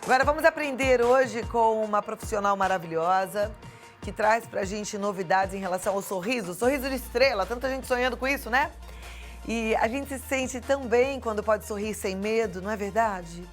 Agora vamos aprender hoje com uma profissional maravilhosa que traz pra gente novidades em relação ao sorriso. Sorriso de estrela, tanta gente sonhando com isso, né? E a gente se sente tão bem quando pode sorrir sem medo, não é verdade?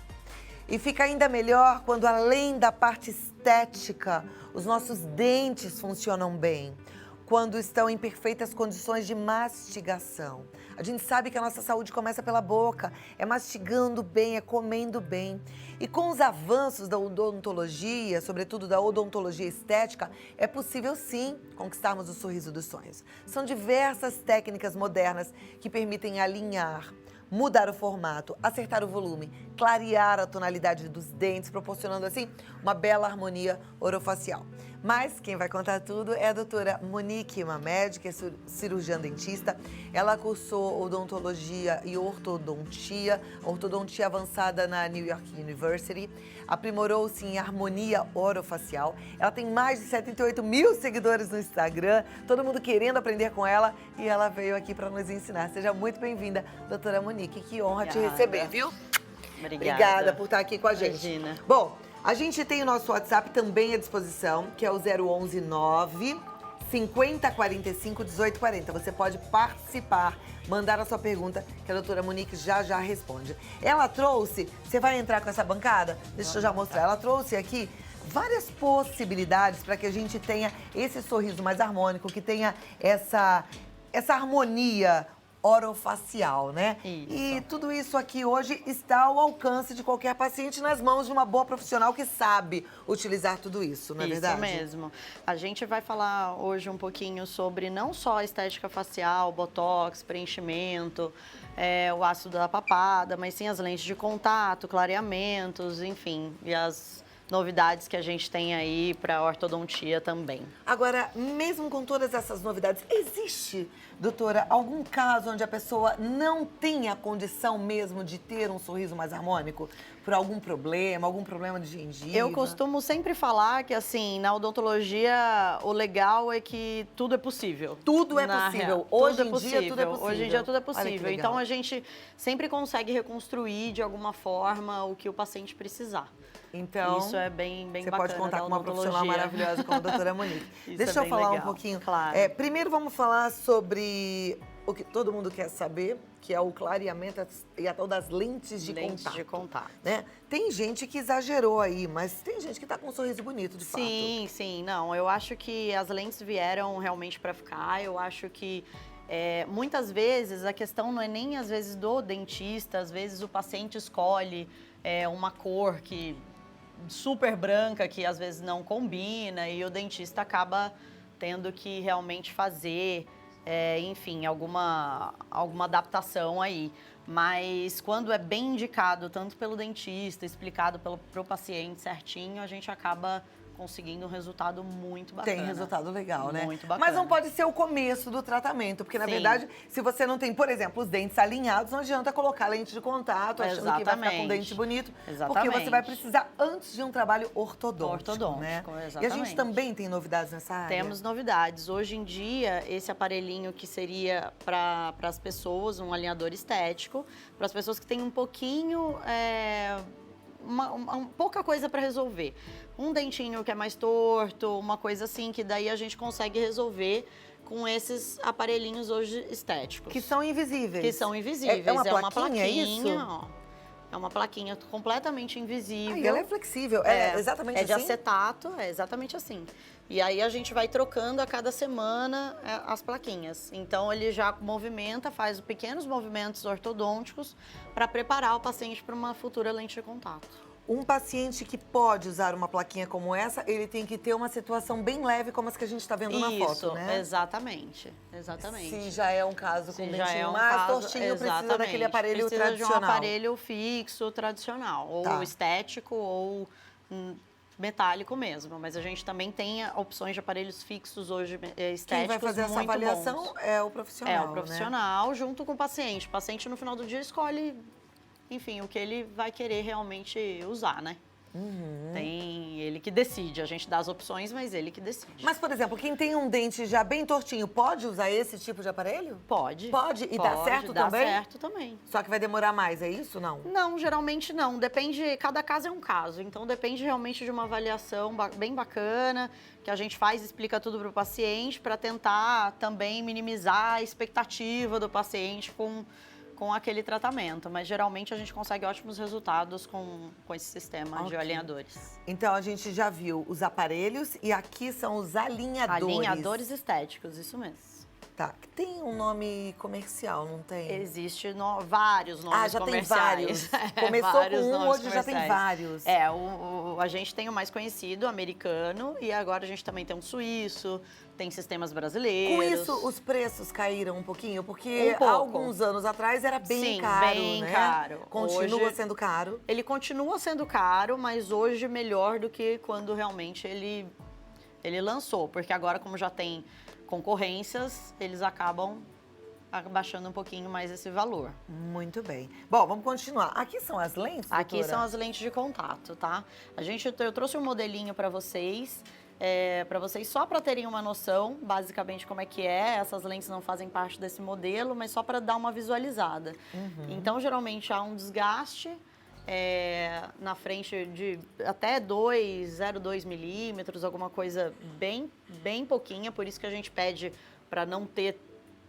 E fica ainda melhor quando, além da parte estética, os nossos dentes funcionam bem, quando estão em perfeitas condições de mastigação. A gente sabe que a nossa saúde começa pela boca, é mastigando bem, é comendo bem. E com os avanços da odontologia, sobretudo da odontologia estética, é possível sim conquistarmos o sorriso dos sonhos. São diversas técnicas modernas que permitem alinhar, mudar o formato, acertar o volume, clarear a tonalidade dos dentes, proporcionando assim uma bela harmonia orofacial. Mas quem vai contar tudo é a doutora Monique, uma médica e cirurgiã dentista. Ela cursou odontologia e ortodontia avançada na New York University, aprimorou-se em harmonia orofacial. Ela tem mais de 78 mil seguidores no Instagram, todo mundo querendo aprender com ela e ela veio aqui para nos ensinar. Seja muito bem-vinda, doutora Monique, que honra te receber, viu? Obrigada por estar aqui com a gente. Imagina. Bom, a gente tem o nosso WhatsApp também à disposição, que é o 011 9 5045 1840. Você pode participar, mandar a sua pergunta, que a doutora Monique já responde. Ela trouxe, você vai entrar com essa bancada? Deixa eu já mostrar. Ela trouxe aqui várias possibilidades para que a gente tenha esse sorriso mais harmônico, que tenha essa harmonia orofacial, né? Isso. E tudo isso aqui hoje está ao alcance de qualquer paciente nas mãos de uma boa profissional que sabe utilizar tudo isso, não é verdade? Isso mesmo. A gente vai falar hoje um pouquinho sobre não só a estética facial, botox, preenchimento, o ácido da papada, mas sim as lentes de contato, clareamentos, enfim, e as novidades que a gente tem aí para ortodontia também. Agora, mesmo com todas essas novidades, existe, doutora, algum caso onde a pessoa não tenha condição mesmo de ter um sorriso mais harmônico? Por algum problema de gengiva? Eu costumo sempre falar que, assim, na odontologia, o legal é que tudo é possível. Tudo é possível. Hoje em dia, tudo é possível. Hoje em dia, tudo é Olha que possível. legal. Então, a gente sempre consegue reconstruir, de alguma forma, o que o paciente precisar. Então, isso é bem bacana. Você pode contar com uma profissional maravilhosa como a doutora Monique. Deixa eu falar um pouquinho. Claro. Primeiro vamos falar sobre o que todo mundo quer saber, que é o clareamento e a tal das lentes de contato. Né? Tem gente que exagerou aí, mas tem gente que tá com um sorriso bonito, de fato. Sim. Não, eu acho que as lentes vieram realmente para ficar. Eu acho que muitas vezes a questão não é nem às vezes do dentista, às vezes o paciente escolhe uma cor que super branca que às vezes não combina e o dentista acaba tendo que realmente fazer, enfim, alguma adaptação aí. Mas quando é bem indicado, tanto pelo dentista, explicado pro paciente certinho, a gente acaba conseguindo um resultado muito bacana. Tem resultado legal, né? Muito bacana. Mas não pode ser o começo do tratamento, porque na verdade, se você não tem, por exemplo, os dentes alinhados, não adianta colocar lente de contato, achando que vai ficar com um dente bonito, porque você vai precisar antes de um trabalho ortodôntico, né? Exatamente. E a gente também tem novidades nessa área? Temos novidades. Hoje em dia, esse aparelhinho que seria para as pessoas, um alinhador estético, para as pessoas que têm um pouquinho... pouca coisa para resolver. Um dentinho que é mais torto, uma coisa assim, que daí a gente consegue resolver com esses aparelhinhos hoje estéticos. Que são invisíveis. Que são invisíveis. É uma plaquinha, isso? Ó. É uma plaquinha completamente invisível. Ela é flexível, é exatamente assim? É de acetato, é exatamente assim. E aí a gente vai trocando a cada semana as plaquinhas. Então ele já movimenta, faz pequenos movimentos ortodônticos para preparar o paciente para uma futura lente de contato. Um paciente que pode usar uma plaquinha como essa, ele tem que ter uma situação bem leve, como as que a gente está vendo na foto, né? Exatamente. Se já é um caso com dentinho mais tortinho, precisa daquele aparelho tradicional. Precisa de um aparelho fixo, tradicional, ou estético, ou metálico mesmo. Mas a gente também tem opções de aparelhos fixos hoje estéticos. Quem vai fazer essa avaliação bons. É o profissional, É o profissional, né? Junto com o paciente. O paciente, no final do dia, escolhe, enfim, o que ele vai querer realmente usar, né? Tem ele que decide. A gente dá as opções, mas ele que decide. Mas, por exemplo, quem tem um dente já bem tortinho, pode usar esse tipo de aparelho? Pode. Pode? E dá certo também? Dá certo também. Só que vai demorar mais, é isso, não? Não, geralmente não. Depende, cada caso é um caso. Então depende realmente de uma avaliação bem bacana, que a gente faz, explica tudo para o paciente, para tentar também minimizar a expectativa do paciente com aquele tratamento. Mas geralmente a gente consegue ótimos resultados com esse sistema de alinhadores. Então a gente já viu os aparelhos e aqui são os alinhadores. Alinhadores estéticos, isso mesmo. Tá, tem um nome comercial, não tem? Existe vários nomes comerciais. Tem vários. Começou vários com um, nomes hoje já tem vários. A gente tem o mais conhecido, o americano, e agora a gente também tem um suíço, tem sistemas brasileiros. Com isso, os preços caíram um pouquinho? Porque Um pouco. há alguns anos atrás era bem caro, bem né? caro. Continua Hoje, sendo caro. Ele continua sendo caro, mas hoje melhor do que quando realmente ele lançou. Porque agora, como já tem concorrências, eles acabam abaixando um pouquinho mais esse valor. Muito bem. Bom, vamos continuar. Aqui são as lentes, doutora? Aqui são as lentes de contato, tá? Eu trouxe um modelinho para vocês só para terem uma noção, basicamente, como é que é. Essas lentes não fazem parte desse modelo, mas só para dar uma visualizada. Então, geralmente, há um desgaste na frente de até 0,2 milímetros, alguma coisa bem pouquinha, por isso que a gente pede para não ter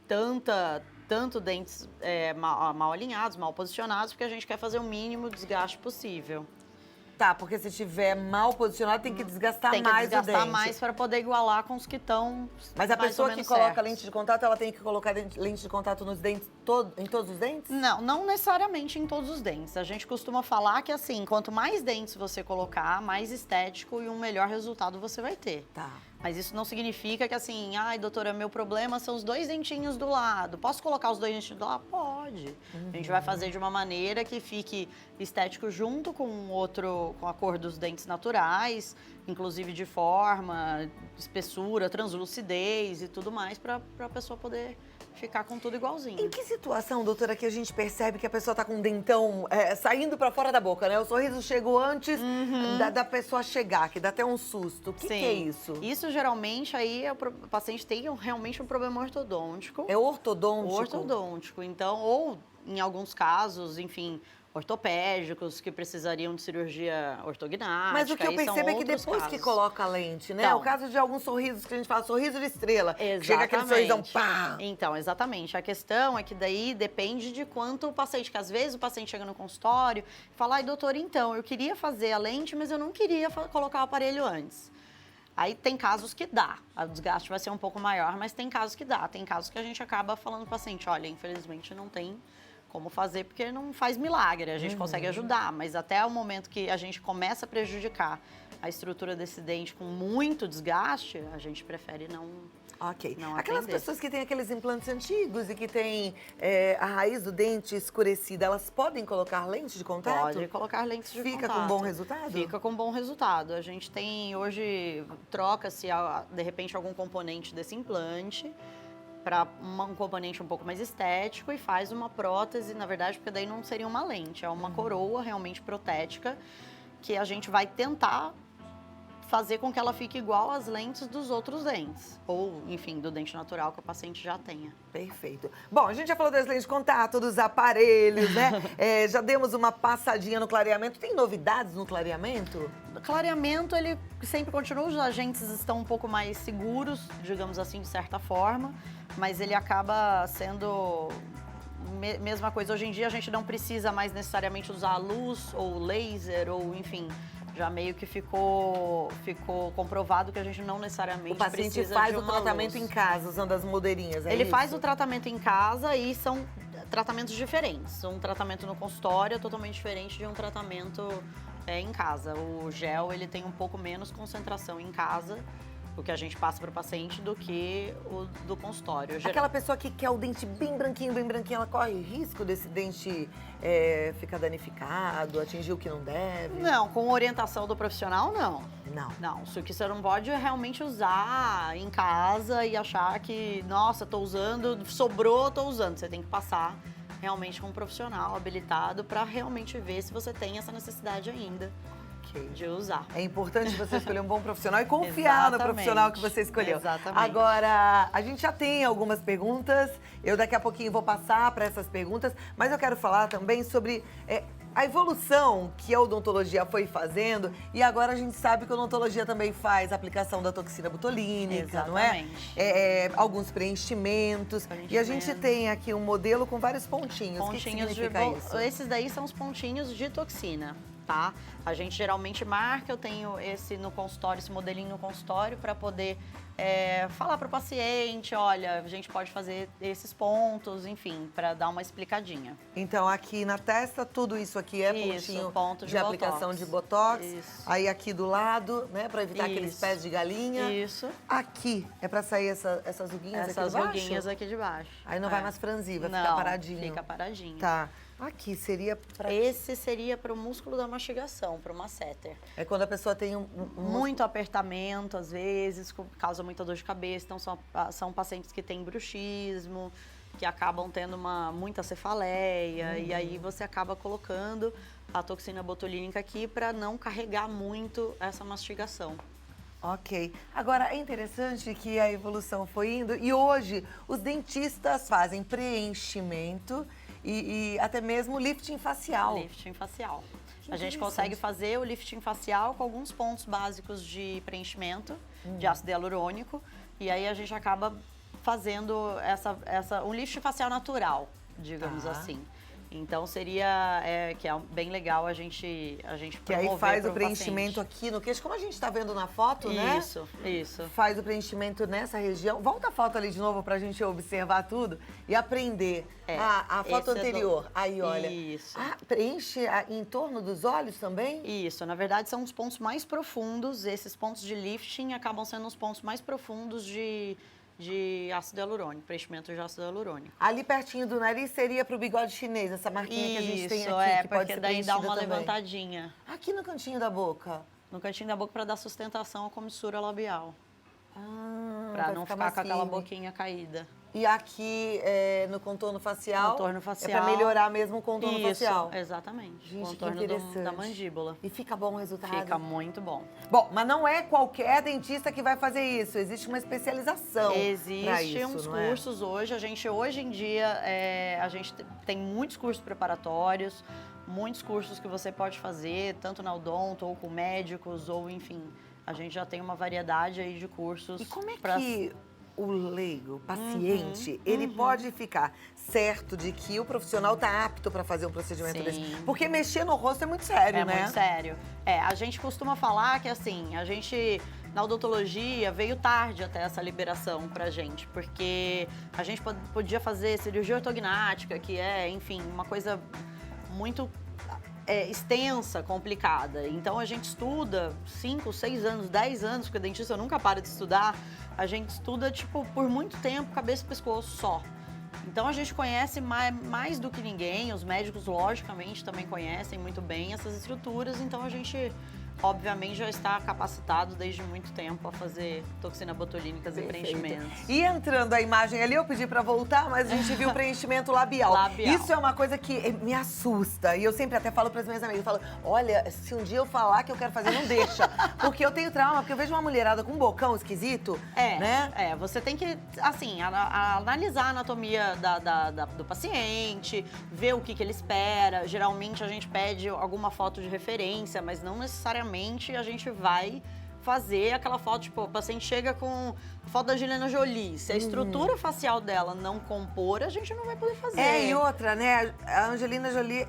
tanto dentes mal alinhados, mal posicionados, porque a gente quer fazer o mínimo desgaste possível. Tá, porque se estiver mal posicionado, tem que desgastar mais o dente. Tem que desgastar mais para poder igualar com os que estão. Mas a pessoa que coloca lente de contato, ela tem que colocar lente de contato nos dentes, em todos os dentes? Não necessariamente em todos os dentes. A gente costuma falar que, assim, quanto mais dentes você colocar, mais estético e um melhor resultado você vai ter. Tá. Mas isso não significa que, assim, ai, doutora, meu problema são os 2 dentinhos do lado. Posso colocar os 2 dentinhos do lado? Pode. A gente vai fazer de uma maneira que fique estético junto com a cor dos dentes naturais, inclusive de forma, espessura, translucidez e tudo mais, para a pessoa poder ficar com tudo igualzinho. Em que situação, doutora, que a gente percebe que a pessoa tá com um dentão saindo pra fora da boca, né? O sorriso chegou antes da pessoa chegar, que dá até um susto. O que é isso? Isso geralmente aí o paciente tem realmente um problema ortodôntico. É ortodôntico? Ortodôntico. Então, ou em alguns casos, enfim, ortopédicos que precisariam de cirurgia ortognática. Mas o que eu percebo é que depois que coloca a lente, né? Então, o caso de alguns sorrisos que a gente fala, sorriso de estrela. Exatamente. Chega aquele sorrisão, pá! Então, exatamente. A questão é que daí depende de quanto o paciente, que às vezes o paciente chega no consultório e fala, ai, doutor, então, eu queria fazer a lente, mas eu não queria colocar o aparelho antes. Aí tem casos que dá, o desgaste vai ser um pouco maior, mas tem casos que dá. Tem casos que a gente acaba falando pro paciente, olha, infelizmente não tem como fazer, porque não faz milagre, a gente consegue ajudar, mas até o momento que a gente começa a prejudicar a estrutura desse dente com muito desgaste, a gente prefere não Aquelas atender. pessoas que têm aqueles implantes antigos e que têm a raiz do dente escurecida, elas podem colocar lente de contato? Pode colocar lentes de contato. Fica com bom resultado? Fica com bom resultado. A gente tem, hoje, troca-se, de repente, algum componente desse implante para um componente um pouco mais estético e faz uma prótese, na verdade, porque daí não seria uma lente, é uma coroa realmente protética que a gente vai tentar fazer com que ela fique igual às lentes dos outros dentes. Ou, enfim, do dente natural que o paciente já tenha. Perfeito. Bom, a gente já falou das lentes de contato, dos aparelhos, né? Já demos uma passadinha no clareamento. Tem novidades no clareamento? O clareamento, ele sempre continua. Os agentes estão um pouco mais seguros, digamos assim, de certa forma. Mas ele acaba sendo mesma coisa. Hoje em dia, a gente não precisa mais necessariamente usar luz ou laser ou, enfim... Já meio que ficou comprovado que a gente não necessariamente precisa de uma luz. O paciente faz o tratamento em casa, usando as moldeirinhas, Ele faz o tratamento em casa e são tratamentos diferentes. Um tratamento no consultório é totalmente diferente de um tratamento em casa. O gel, ele tem um pouco menos concentração em casa, o que a gente passa para o paciente, do que o do consultório. Aquela pessoa que quer o dente bem branquinho, ela corre risco desse dente ficar danificado, atingir o que não deve? Não, com orientação do profissional, não. Não. Isso que você não pode realmente usar em casa e achar que, nossa, tô usando, sobrou, tô usando. Você tem que passar realmente com um profissional habilitado para realmente ver se você tem essa necessidade ainda. Ok. de usar. É importante você escolher um bom profissional e confiar no profissional que você escolheu. Exatamente. Agora, a gente já tem algumas perguntas. Eu daqui a pouquinho vou passar para essas perguntas, mas eu quero falar também sobre a evolução que a odontologia foi fazendo, e agora a gente sabe que a odontologia também faz a aplicação da toxina botulínica, não é? Alguns preenchimentos. E a gente tem aqui um modelo com vários pontinhos. O que significa isso? Esses daí são os pontinhos de toxina, tá? A gente geralmente marca, eu tenho esse no consultório, esse modelinho no consultório para poder falar para o paciente, olha, a gente pode fazer esses pontos, enfim, para dar uma explicadinha. Então, aqui na testa, tudo isso aqui é pontinho ponto de aplicação de botox. Isso. Aí aqui do lado, né, para evitar aqueles pés de galinha. Isso. Aqui é para sair essas ruguinhas aqui de baixo? Essas ruguinhas aqui de baixo. Aí não vai mais franzir, vai ficar Não, paradinho. fica paradinho. Tá. Aqui seria para... Esse seria para o músculo da mastigação, para o masseter. É quando a pessoa tem muito apertamento, às vezes, causa muita dor de cabeça. Então, são pacientes que têm bruxismo, que acabam tendo muita cefaleia. E aí você acaba colocando a toxina botulínica aqui para não carregar muito essa mastigação. Ok. Agora, é interessante que a evolução foi indo e hoje os dentistas fazem preenchimento e até mesmo lifting facial. Lifting facial. A gente consegue fazer o lifting facial com alguns pontos básicos de preenchimento de ácido hialurônico e aí a gente acaba fazendo um lifting facial natural, digamos assim. Então seria que é bem legal a gente que aí faz o preenchimento aqui no queixo, como a gente está vendo na foto, né? Isso. Faz o preenchimento nessa região. Volta a foto ali de novo para a gente observar tudo e aprender. A foto anterior. Aí, olha. Isso. Preenche em torno dos olhos também? Isso. Na verdade, são os pontos mais profundos. Esses pontos de lifting acabam sendo os pontos mais profundos de ácido hialurônico, preenchimento de ácido hialurônico. Ali pertinho do nariz seria pro bigode chinês, essa marquinha que a gente tem aqui, que pode ser daí dá uma também. levantadinha. Aqui no cantinho da boca? No cantinho da boca para dar sustentação à comissura labial. Para não ficar com aquela boquinha caída. E aqui no contorno facial? Contorno facial. É para melhorar mesmo o contorno facial? Exatamente. Gente, contorno que interessante. Da mandíbula. E fica bom o resultado? Fica muito bom. Bom, mas não é qualquer dentista que vai fazer isso. Existe uma especialização. Existem uns cursos hoje. Hoje em dia, a gente tem muitos cursos preparatórios, muitos cursos que você pode fazer, tanto na odonto, ou com médicos, ou enfim. A gente já tem uma variedade aí de cursos. E como é que o leigo, o paciente, ele pode ficar certo de que o profissional está apto para fazer um procedimento desse? Porque mexer no rosto é muito sério, né? É muito sério. A gente costuma falar que, assim, na odontologia, veio tarde até essa liberação pra gente, porque a gente podia fazer cirurgia ortognática, que é, enfim, uma coisa muito extensa, complicada. Então a gente estuda 5, 6 anos, 10 anos, porque o dentista nunca para de estudar. A gente estuda, tipo, por muito tempo, cabeça e pescoço só. Então a gente conhece mais do que ninguém, os médicos, logicamente, também conhecem muito bem essas estruturas, então a gente, obviamente, já está capacitado desde muito tempo a fazer toxina botulínicas e preenchimentos. E entrando a imagem ali, eu pedi para voltar, mas a gente viu o preenchimento labial. Isso é uma coisa que me assusta. E eu sempre até falo para as minhas amigas, eu falo, olha, se um dia eu falar que eu quero fazer, não deixa. Porque eu tenho trauma, porque eu vejo uma mulherada com um bocão esquisito, né? Você tem que, assim, analisar a anatomia do paciente, ver o que ele espera. Geralmente a gente pede alguma foto de referência, mas não necessariamente a gente vai fazer aquela foto, tipo, o paciente chega com foto da Angelina Jolie. Se a estrutura facial dela não compor, a gente não vai poder fazer. E outra, né? A Angelina Jolie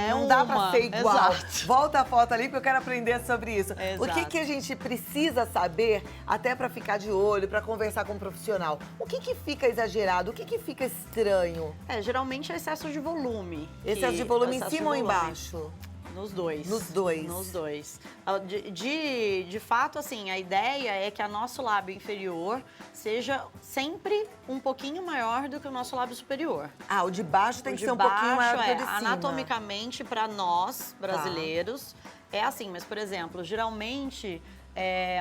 não dá pra ser igual. Exato. Volta a foto ali que eu quero aprender sobre isso. Exato. O que a gente precisa saber, até pra ficar de olho, pra conversar com um profissional? O que fica exagerado? O que fica estranho? Geralmente é excesso de volume. Excesso de volume em cima ou embaixo? Nos dois. Nos dois. Nos dois. De fato, assim, a ideia é que o nosso lábio inferior seja sempre um pouquinho maior do que o nosso lábio superior. O de baixo tem que ser um pouquinho maior do que o de cima. Anatomicamente, para nós, brasileiros, é assim. Mas, por exemplo, geralmente,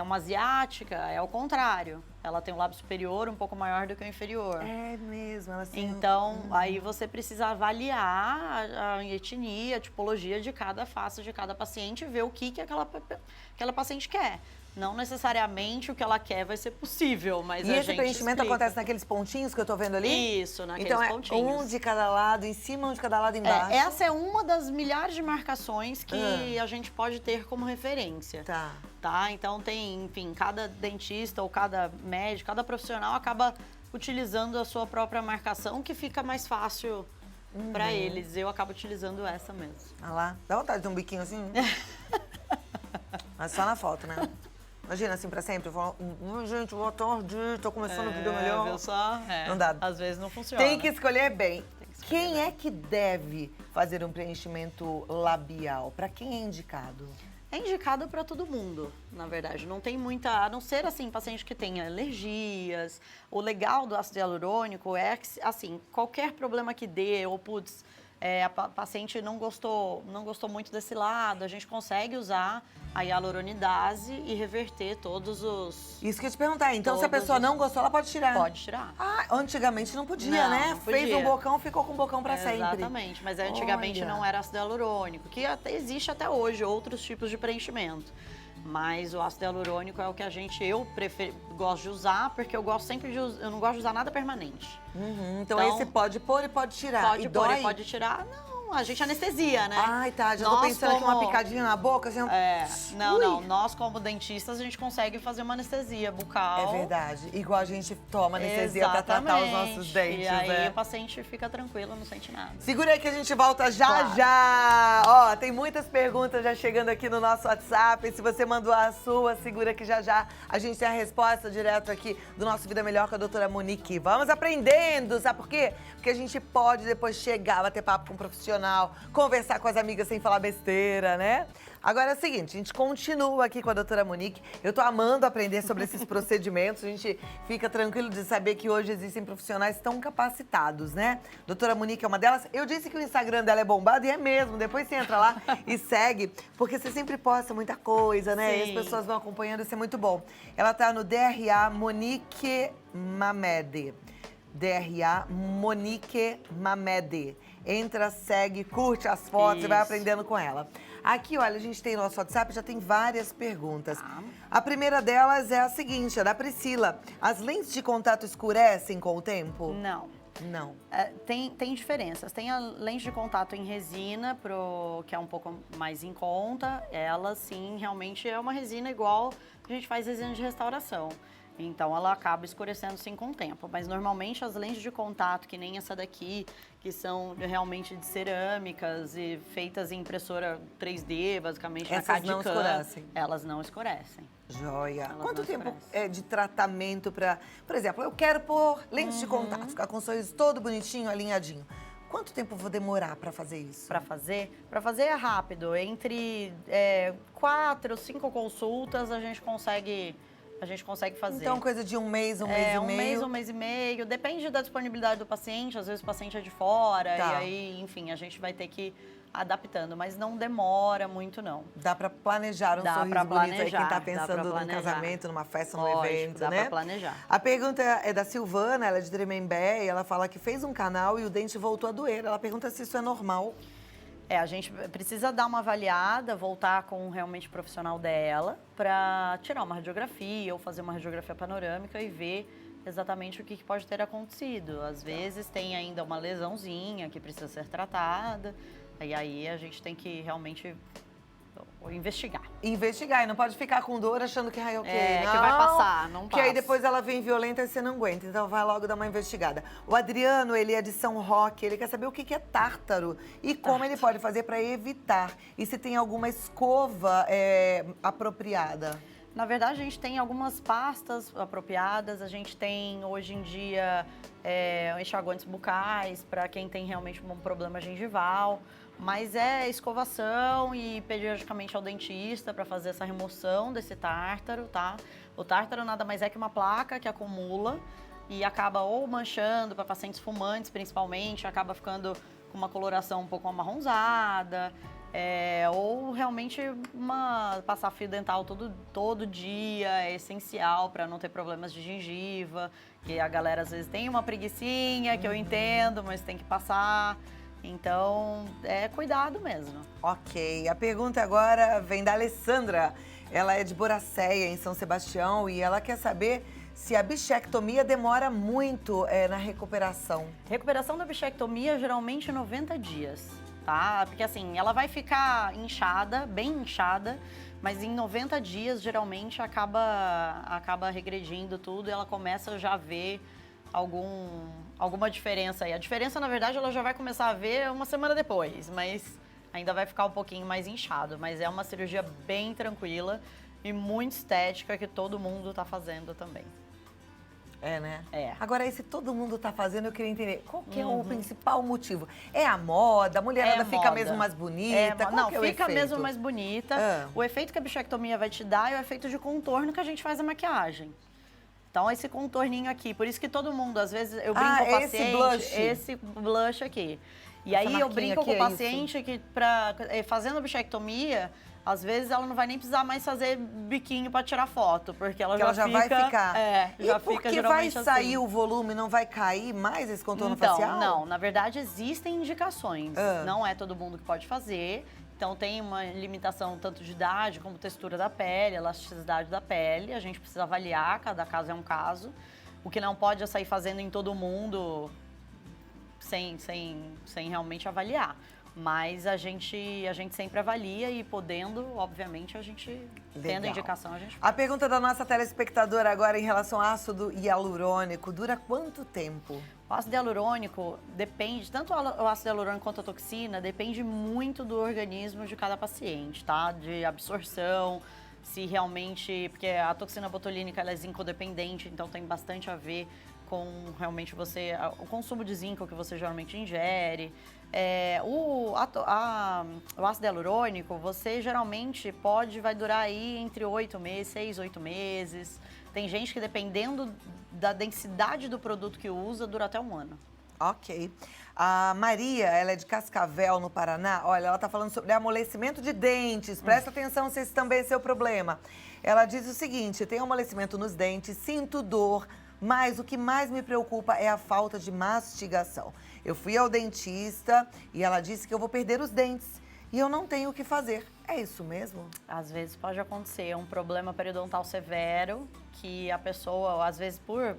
Uma asiática é ao contrário. Ela tem o lábio superior um pouco maior do que o inferior. É mesmo, ela assim... Então, aí você precisa avaliar a etnia, a tipologia de cada face de cada paciente e ver o que aquela paciente quer. Não necessariamente o que ela quer vai ser possível, mas E a esse gente preenchimento explica. acontece naqueles pontinhos que eu tô vendo ali? Isso, naqueles então, pontinhos. Um de cada lado, em cima, um de cada lado embaixo. Essa é uma das milhares de marcações que a gente pode ter como referência. Tá? Então tem, enfim, cada dentista ou cada médico, cada profissional acaba utilizando a sua própria marcação, que fica mais fácil para eles. Eu acabo utilizando essa mesmo. Ah lá, dá vontade de ter um biquinho assim? Mas só na foto, né? Imagina assim pra sempre, eu falo, gente, boa tarde, tô começando o vídeo melhor. Viu só? Não dá. Às vezes não funciona. Tem que escolher bem. Quem é que deve fazer um preenchimento labial? Pra quem é indicado? É indicado para todo mundo, na verdade. Não tem muita... A não ser, assim, paciente que tenha alergias. O legal do ácido hialurônico é que, assim, qualquer problema que dê, ou, putz, a paciente não gostou muito desse lado, a gente consegue usar a hialuronidase e reverter todos os... Isso que eu ia te perguntar. Então, se a pessoa não gostou, ela pode tirar? Pode tirar. Ah, antigamente não podia, né? Não podia. Fez um bocão, ficou com o bocão pra sempre. Exatamente, mas antigamente não era ácido hialurônico, que existe até hoje outros tipos de preenchimento. Mas o ácido hialurônico é o que eu gosto de usar, porque eu gosto sempre de eu não gosto de usar nada permanente. Então esse pode pôr e pode tirar. Pode pôr e pode tirar. Não, a gente anestesia, né? Ai, tá. Já tô pensando aqui uma picadinha na boca, assim... Não. Nós, como dentistas, a gente consegue fazer uma anestesia bucal. É verdade. Igual a gente toma anestesia pra tratar os nossos dentes, e aí o paciente fica tranquilo, não sente nada. Segura aí que a gente volta já. Ó, tem muitas perguntas já chegando aqui no nosso WhatsApp. Se você mandou a sua, segura que já a gente tem a resposta direto aqui do nosso Vida Melhor com a doutora Monique. Vamos aprendendo, sabe por quê? Porque a gente pode depois chegar, bater papo com um profissional, conversar com as amigas sem falar besteira, né? Agora é o seguinte, a gente continua aqui com a doutora Monique. Eu tô amando aprender sobre esses procedimentos. A gente fica tranquilo de saber que hoje existem profissionais tão capacitados, né? Doutora Monique é uma delas. Eu disse que o Instagram dela é bombado e é mesmo. Depois você entra lá e segue, porque você sempre posta muita coisa, né? Sim. E as pessoas vão acompanhando, isso é muito bom. Ela tá no DRA Monique Mamede. DRA Monique Mamede. Entra, segue, curte as fotos e vai aprendendo com ela. Aqui, olha, a gente tem nosso WhatsApp, já tem várias perguntas. A primeira delas é a seguinte, é da Priscila. As lentes de contato escurecem com o tempo? Não. Não. Tem diferenças. Tem a lente de contato em resina, que é um pouco mais em conta. Ela, sim, realmente é uma resina igual a gente faz resina de restauração. Então, ela acaba escurecendo, sim, com o tempo. Mas, normalmente, as lentes de contato, que nem essa daqui, que são realmente de cerâmicas e feitas em impressora 3D, basicamente, essas na Cadicam, não escurecem? Elas não escurecem. Joia. Elas Quanto não tempo escurecem. de tratamento para... Por exemplo, eu quero pôr lentes de contato, ficar com o sorriso todo bonitinho, alinhadinho. Quanto tempo eu vou demorar para fazer isso? Para fazer é rápido. Entre 4 ou 5 consultas, a gente consegue fazer. Então, coisa de um mês e meio? Um mês e meio. Depende da disponibilidade do paciente. Às vezes o paciente é de fora. Tá. E aí, enfim, a gente vai ter que ir adaptando. Mas não demora muito, não. Dá pra planejar um sorriso bonito aí, quem tá pensando num casamento, numa festa, num evento, dá né? pra planejar. A pergunta é da Silvana, ela é de Tremembé, e ela fala que fez um canal e o dente voltou a doer. Ela pergunta se isso é normal. A gente precisa dar uma avaliada, voltar com realmente o profissional dela para tirar uma radiografia ou fazer uma radiografia panorâmica e ver exatamente o que pode ter acontecido. Às vezes tem ainda uma lesãozinha que precisa ser tratada, e aí a gente tem que realmente investigar. Investigar, e não pode ficar com dor achando que ok, não, que vai passar, não passa. Que aí depois ela vem violenta e você não aguenta, então vai logo dar uma investigada. O Adriano, ele é de São Roque, ele quer saber o que é tártaro e como ele pode fazer para evitar. E se tem alguma escova apropriada. Na verdade, a gente tem algumas pastas apropriadas, a gente tem hoje em dia enxaguantes bucais para quem tem realmente um problema gengival, mas é escovação e periodicamente ao dentista para fazer essa remoção desse tártaro, tá? O tártaro nada mais é que uma placa que acumula e acaba ou manchando para pacientes fumantes, principalmente, acaba ficando com uma coloração um pouco amarronzada. Ou realmente passar fio dental todo dia é essencial para não ter problemas de gengiva, que a galera às vezes tem uma preguicinha, que eu entendo, mas tem que passar. Então, é cuidado mesmo. Ok, a pergunta agora vem da Alessandra. Ela é de Boracéia, em São Sebastião, e ela quer saber se a bichectomia demora muito na recuperação. Recuperação da bichectomia, geralmente 90 dias, tá? Porque assim, ela vai ficar inchada, bem inchada, mas em 90 dias, geralmente, acaba regredindo tudo e ela começa já a ver alguma diferença aí. A diferença, na verdade, ela já vai começar a ver uma semana depois, mas ainda vai ficar um pouquinho mais inchado. Mas é uma cirurgia bem tranquila e muito estética que todo mundo tá fazendo também. É, né? É. Agora, se todo mundo tá fazendo, eu queria entender, qual que é o principal motivo? É a moda? A mulherada fica mesmo mais bonita? Não, que é o fica efeito? mesmo mais bonita. O efeito que a bichectomia vai te dar é o efeito de contorno que a gente faz na maquiagem. Então, esse contorninho aqui, por isso que todo mundo, às vezes, eu brinco com o paciente, esse blush aqui. E Essa aí eu brinco com o paciente isso. que fazendo a bichectomia, às vezes ela não vai nem precisar mais fazer biquinho para tirar foto, porque ela já vai ficar. já porque fica geralmente vai sair assim. o volume, não vai cair mais esse contorno facial? Não, na verdade existem indicações. Não é todo mundo que pode fazer. Então tem uma limitação tanto de idade como textura da pele, elasticidade da pele. A gente precisa avaliar, cada caso é um caso. O que não pode é sair fazendo em todo mundo sem realmente avaliar. Mas a gente sempre avalia e podendo, obviamente, a gente, tendo indicação, a gente faz. A pergunta da nossa telespectadora agora em relação ao ácido hialurônico, dura quanto tempo? O ácido hialurônico depende, tanto o ácido hialurônico quanto a toxina, depende muito do organismo de cada paciente, tá? De absorção, se realmente... Porque a toxina botulínica, ela é zincodependente, então tem bastante a ver com realmente o consumo de zinco que você geralmente ingere. O ácido hialurônico, você geralmente vai durar aí entre 8 meses, 6, 8 meses. Tem gente que, dependendo da densidade do produto que usa, dura até 1 ano. Ok. A Maria, ela é de Cascavel, no Paraná. Olha, ela está falando sobre amolecimento de dentes. Presta atenção se esse também é seu problema. Ela diz o seguinte, tenho amolecimento nos dentes, sinto dor, mas o que mais me preocupa é a falta de mastigação. Eu fui ao dentista e ela disse que eu vou perder os dentes e eu não tenho o que fazer. É isso mesmo? Às vezes pode acontecer um problema periodontal severo que a pessoa, às vezes por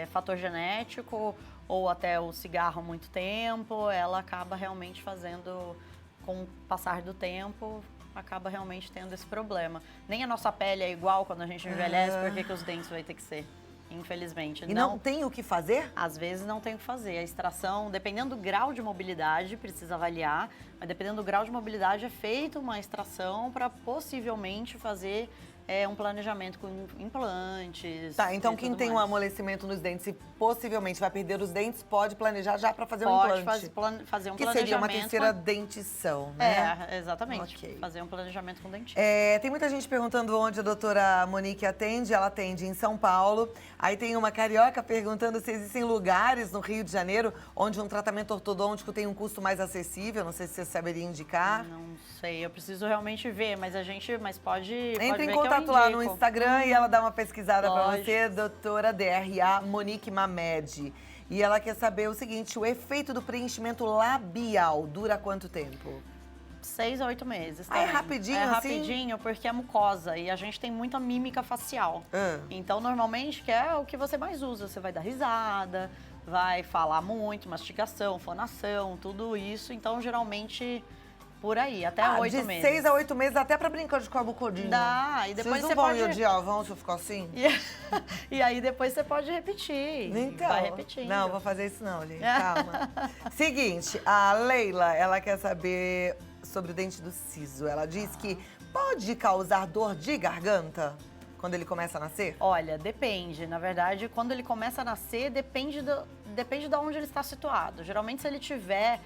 fator genético ou até o cigarro há muito tempo, ela acaba realmente fazendo, com o passar do tempo, acaba realmente tendo esse problema. Nem a nossa pele é igual quando a gente envelhece, por que os dentes vai ter que ser? Infelizmente. E não tem o que fazer? Às vezes não tem o que fazer. A extração, dependendo do grau de mobilidade, precisa avaliar, mas dependendo do grau de mobilidade, é feita uma extração para possivelmente fazer um planejamento com implantes. Tá, então quem tem um amolecimento nos dentes e possivelmente vai perder os dentes, pode planejar já para fazer um implante. Pode fazer um que planejamento. seria uma terceira dentição, né? Exatamente. Okay. Fazer um planejamento com dentista. Tem muita gente perguntando onde a doutora Monique atende. Ela atende em São Paulo. Aí tem uma carioca perguntando se existem lugares no Rio de Janeiro onde um tratamento ortodôntico tem um custo mais acessível. Não sei se você saberia indicar. Não sei, eu preciso realmente ver, mas pode Entra em ver contato lá no Instagram e ela dá uma pesquisada para você, doutora DRA Monique Mamed. E ela quer saber o seguinte, o efeito do preenchimento labial dura quanto tempo? 6 a 8 meses. É rapidinho assim? É rapidinho, porque é mucosa e a gente tem muita mímica facial. Então, normalmente, que é o que você mais usa. Você vai dar risada, vai falar muito, mastigação, fonação, tudo isso. Então, geralmente... Por aí, até 8 meses. De 6 a 8 meses, até pra brincar de cobocodinho. Dá, e depois você pode... vão se eu ficar assim? E aí depois você pode repetir. Então, vai repetindo. Não, vou fazer isso não, gente, calma. Seguinte, a Leila, ela quer saber sobre o dente do siso. Ela diz que pode causar dor de garganta quando ele começa a nascer? Olha, depende. Na verdade, quando ele começa a nascer, depende de onde ele está situado. Geralmente, se ele tiver...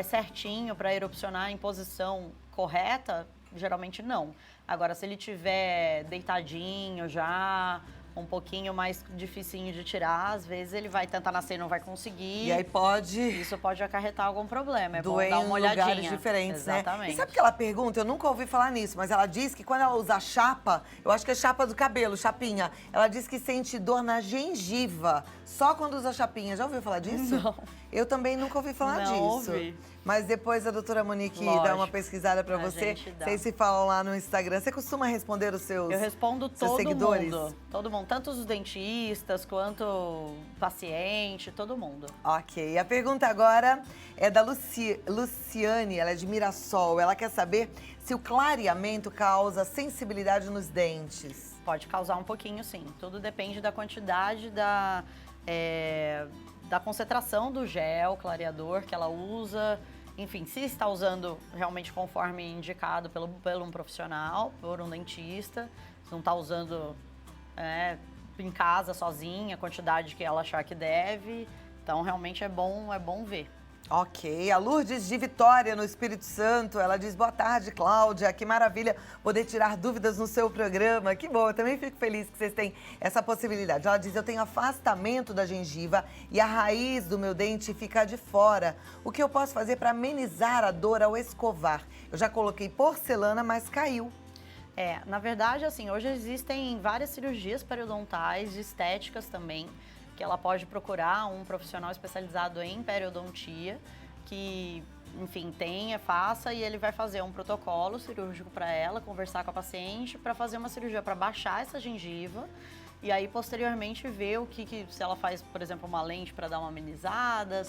certinho para erupcionar em posição correta, geralmente não. Agora, se ele tiver deitadinho já, um pouquinho mais dificinho de tirar, às vezes ele vai tentar nascer e não vai conseguir. E aí pode... Isso pode acarretar algum problema, é bom doer dar uma em olhadinha. lugares diferentes, Exatamente. né? E sabe o que ela pergunta? Eu nunca ouvi falar nisso, mas ela diz que quando ela usa chapa, eu acho que é chapa do cabelo, chapinha, ela diz que sente dor na gengiva só quando usa chapinha. Já ouviu falar disso? Não. Eu também nunca ouvi falar disso. Ouvi. Mas depois a doutora Monique Lógico, dá uma pesquisada pra a você. gente dá. Vocês se falam lá no Instagram. Você costuma responder os seus Eu respondo seus todo seguidores? mundo. Todo mundo. Tanto os dentistas quanto paciente, todo mundo. Ok. A pergunta agora é da Luciane, ela é de Mirassol. Ela quer saber se o clareamento causa sensibilidade nos dentes. Pode causar um pouquinho, sim. Tudo depende da quantidade da concentração do gel clareador que ela usa. Enfim, se está usando realmente conforme indicado pelo um profissional, por um dentista, se não está usando em casa sozinha, a quantidade que ela achar que deve. Então, realmente é bom ver. Ok, a Lourdes de Vitória, no Espírito Santo, ela diz, boa tarde, Cláudia, que maravilha poder tirar dúvidas no seu programa, que bom, eu também fico feliz que vocês têm essa possibilidade. Ela diz, eu tenho afastamento da gengiva e a raiz do meu dente fica de fora. O que eu posso fazer para amenizar a dor ao escovar? Eu já coloquei porcelana, mas caiu. Na verdade, assim, hoje existem várias cirurgias periodontais, estéticas também, que ela pode procurar um profissional especializado em periodontia, que, enfim, faça e ele vai fazer um protocolo cirúrgico para ela, conversar com a paciente, para fazer uma cirurgia para baixar essa gengiva e aí, posteriormente, ver se ela faz, por exemplo, uma lente para dar uma amenizada,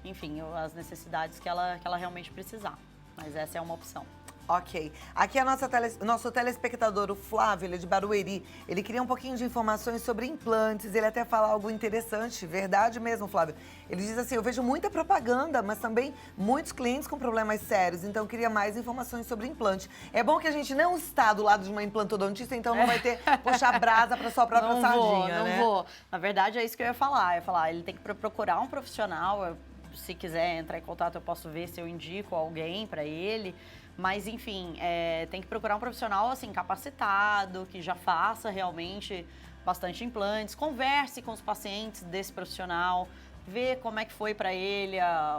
enfim, as necessidades que ela realmente precisar. Mas essa é uma opção. Ok. Aqui é nosso telespectador, o Flávio, ele é de Barueri. Ele queria um pouquinho de informações sobre implantes. Ele até fala algo interessante, verdade mesmo, Flávio. Ele diz assim, eu vejo muita propaganda, mas também muitos clientes com problemas sérios. Então, eu queria mais informações sobre implante. É bom que a gente não está do lado de uma implantodontista, então não vai ter puxar brasa para sua própria sardinha, né? Não vou. Na verdade, é isso que eu ia falar. Eu ia falar, ele tem que procurar um profissional. Se quiser entrar em contato, eu posso ver se eu indico alguém para ele. Mas, enfim, tem que procurar um profissional, assim, capacitado, que já faça realmente bastante implantes. Converse com os pacientes desse profissional, vê como é que foi para ele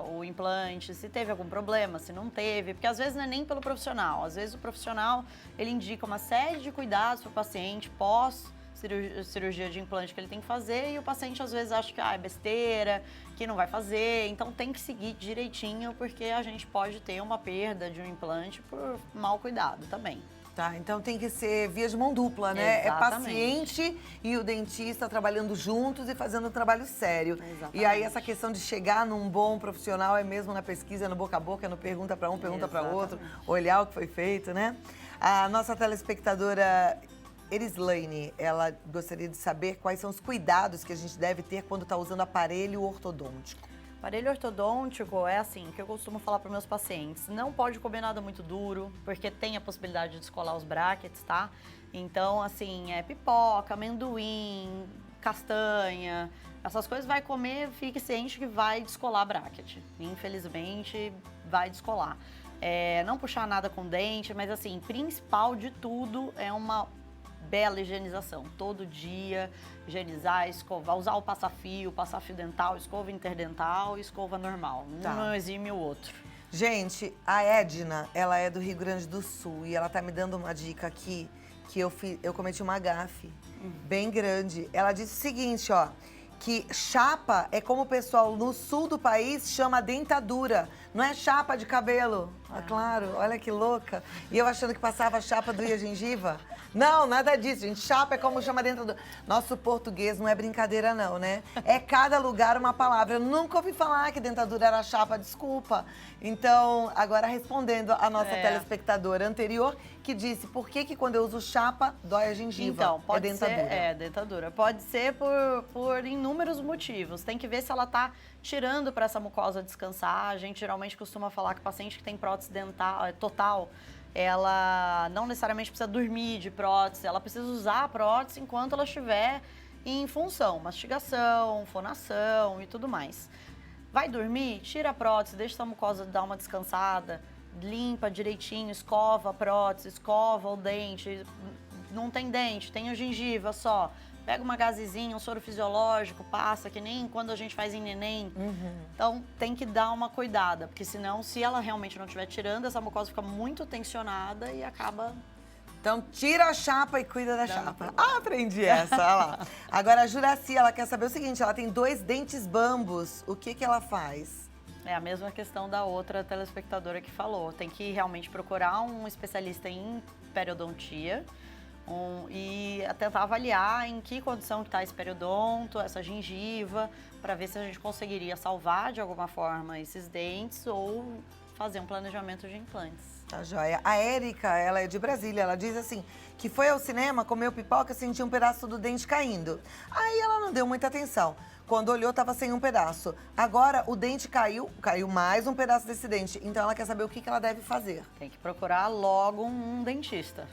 o implante, se teve algum problema, se não teve. Porque, às vezes, não é nem pelo profissional. Às vezes, o profissional, ele indica uma série de cuidados para o paciente pós-cirurgia de implante que ele tem que fazer e o paciente, às vezes, acha que é besteira, que não vai fazer, então tem que seguir direitinho, porque a gente pode ter uma perda de um implante por mau cuidado também. Tá, então tem que ser via de mão dupla, né? Exatamente. É paciente e o dentista trabalhando juntos e fazendo um trabalho sério. Exatamente. E aí essa questão de chegar num bom profissional é mesmo na pesquisa, no boca a boca, no pergunta para um, pergunta para outro, olhar o que foi feito, né? A nossa telespectadora Erislaine, ela gostaria de saber quais são os cuidados que a gente deve ter quando está usando aparelho ortodôntico. Aparelho ortodôntico é assim, que eu costumo falar para meus pacientes, não pode comer nada muito duro, porque tem a possibilidade de descolar os brackets, tá? Então, assim, pipoca, amendoim, castanha, essas coisas vai comer, fique ciente que vai descolar bracket. Infelizmente, vai descolar. Não puxar nada com dente, mas assim, principal de tudo é uma bela higienização. Todo dia, higienizar, escovar, usar o passa-fio dental, escova interdental e escova normal. Tá. Um não exime o outro. Gente, a Edna, ela é do Rio Grande do Sul e ela tá me dando uma dica aqui que eu cometi uma gafe bem grande. Ela disse o seguinte, ó, que chapa é como o pessoal no sul do país chama dentadura. Não é chapa de cabelo. Ah, claro, olha que louca. E eu achando que passava chapa doía gengiva. Não, nada disso, gente. Chapa é como chama dentadura. Nosso português não é brincadeira não, né? É cada lugar uma palavra. Eu nunca ouvi falar que dentadura era chapa, desculpa. Então, agora respondendo a nossa telespectadora anterior, que disse por que quando eu uso chapa, dói a gengiva. Então, pode dentadura. ser, dentadura. Pode ser por inúmeros motivos. Tem que ver se ela tá tirando para essa mucosa descansar. A gente geralmente costuma falar que o paciente que tem prótese dental total, ela não necessariamente precisa dormir de prótese, ela precisa usar a prótese enquanto ela estiver em função, mastigação, fonação e tudo mais. Vai dormir, tira a prótese, deixa a mucosa dar uma descansada, limpa direitinho, escova a prótese, escova o dente, não tem dente, tem o gengiva só. Pega uma gazezinha, um soro fisiológico, passa, que nem quando a gente faz em neném. Então, tem que dar uma cuidada, porque senão, se ela realmente não estiver tirando, essa mucosa fica muito tensionada e acaba... Então, tira a chapa e cuida da chapa. Ah, aprendi essa, olha lá. Agora, a Juraci, ela quer saber o seguinte, ela tem 2 dentes bambos, o que ela faz? É a mesma questão da outra telespectadora que falou. Tem que realmente procurar um especialista em periodontia, e tentar avaliar em que condição que está esse periodonto, essa gengiva, para ver se a gente conseguiria salvar de alguma forma esses dentes ou fazer um planejamento de implantes. Tá joia. A Érica, ela é de Brasília, ela diz assim, que foi ao cinema, comeu pipoca, sentiu um pedaço do dente caindo. Aí ela não deu muita atenção. Quando olhou, estava sem um pedaço. Agora, o dente caiu mais um pedaço desse dente. Então, ela quer saber o que ela deve fazer. Tem que procurar logo um dentista.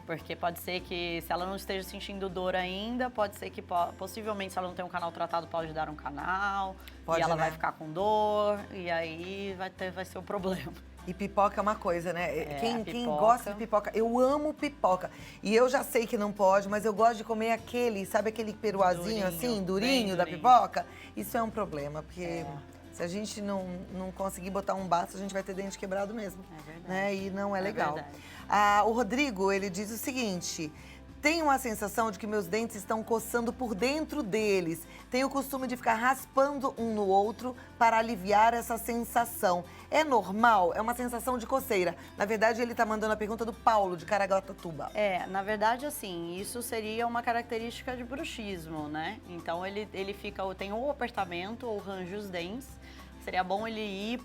Porque pode ser que, se ela não esteja sentindo dor ainda, pode ser que, possivelmente, se ela não tem um canal tratado, pode dar um canal. Pode, e ela vai ficar com dor, e aí vai ser o problema. E pipoca é uma coisa, né? Quem gosta de pipoca, eu amo pipoca. E eu já sei que não pode, mas eu gosto de comer sabe aquele peruazinho assim, durinho da pipoca? Isso é um problema, porque se a gente não conseguir botar um baço, a gente vai ter dente quebrado mesmo. É verdade. Né? E não é legal. O Rodrigo, ele diz o seguinte... Tenho uma sensação de que meus dentes estão coçando por dentro deles. Tenho o costume de ficar raspando um no outro para aliviar essa sensação. É normal? É uma sensação de coceira. Na verdade, ele está mandando a pergunta do Paulo, de Caraguatatuba. Na verdade, assim, isso seria uma característica de bruxismo, né? Então, ele tem ou apertamento ou range os dentes. Seria bom ele ir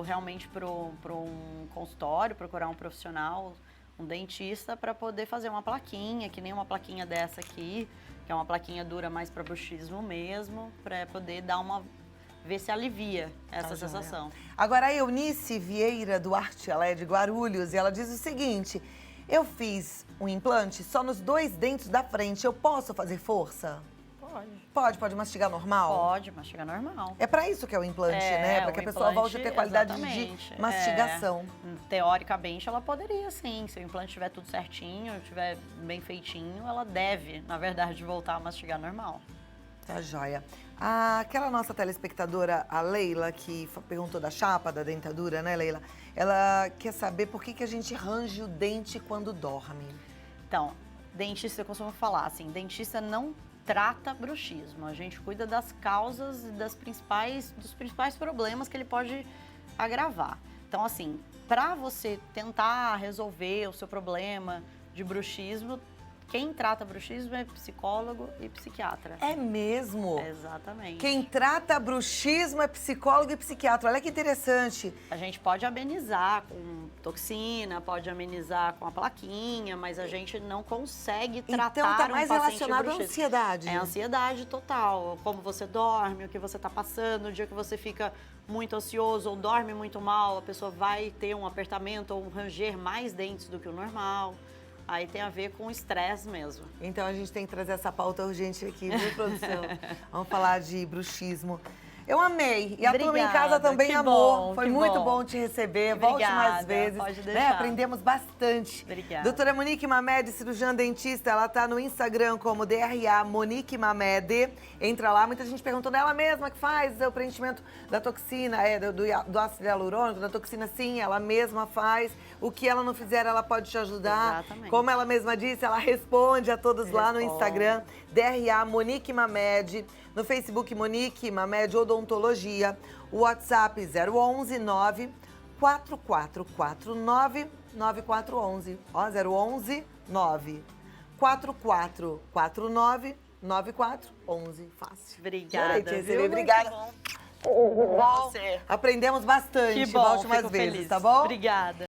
realmente para um consultório, procurar um profissional, um dentista, para poder fazer uma plaquinha, que nem uma plaquinha dessa aqui, que é uma plaquinha dura mais para bruxismo mesmo, para poder ver se alivia essa sensação. Agora, a Eunice Vieira Duarte, ela é de Guarulhos, e ela diz o seguinte, eu fiz um implante só nos 2 dentes da frente, eu posso fazer força? Pode mastigar normal? Pode mastigar normal. É pra isso que é o implante, né? Pra que a pessoa volte a ter qualidade de mastigação. Teoricamente, ela poderia sim. Se o implante estiver tudo certinho, estiver bem feitinho, ela deve, na verdade, voltar a mastigar normal. Tá joia. Aquela nossa telespectadora, a Leila, que perguntou da chapa, da dentadura, né, Leila? Ela quer saber por que a gente range o dente quando dorme. Então, dentista, eu costumo falar assim, dentista não trata bruxismo. A gente cuida das causas e dos principais problemas que ele pode agravar. Então, assim, para você tentar resolver o seu problema de bruxismo, quem trata bruxismo é psicólogo e psiquiatra. É mesmo? Exatamente. Quem trata bruxismo é psicólogo e psiquiatra. Olha que interessante. A gente pode amenizar com toxina, pode amenizar com a plaquinha, mas a gente não consegue tratar então, tá mais um paciente relacionado à bruxismo. ansiedade. É ansiedade total. Como você dorme, o que você está passando, o dia que você fica muito ansioso ou dorme muito mal, a pessoa vai ter um apertamento ou um ranger mais dentes do que o normal. Aí tem a ver com o estresse mesmo. Então a gente tem que trazer essa pauta urgente aqui, viu, produção? Vamos falar de bruxismo. Eu amei. E a turma em casa também amou. Foi muito bom te receber. Volte mais vezes. Pode deixar. Aprendemos bastante. Obrigada. Doutora Monique Mamed, cirurgiã dentista, ela tá no Instagram como DRA Monique Mamed. Entra lá, muita gente perguntando, ela mesma que faz o preenchimento da toxina, do ácido hialurônico, da toxina, sim, ela mesma faz. O que ela não fizer, ela pode te ajudar. Exatamente. Como ela mesma disse, ela responde a todos lá no Instagram. DRA Monique Mamed. No Facebook, Monique Mamed Odontologia. O WhatsApp 011 9 4449 9411. Ó, 011 9 4449 9411. Fácil. Obrigada. Te receber. Obrigada. Bom. Aprendemos bastante. Que bom, Volte mais fico vezes, feliz. tá bom? Obrigada.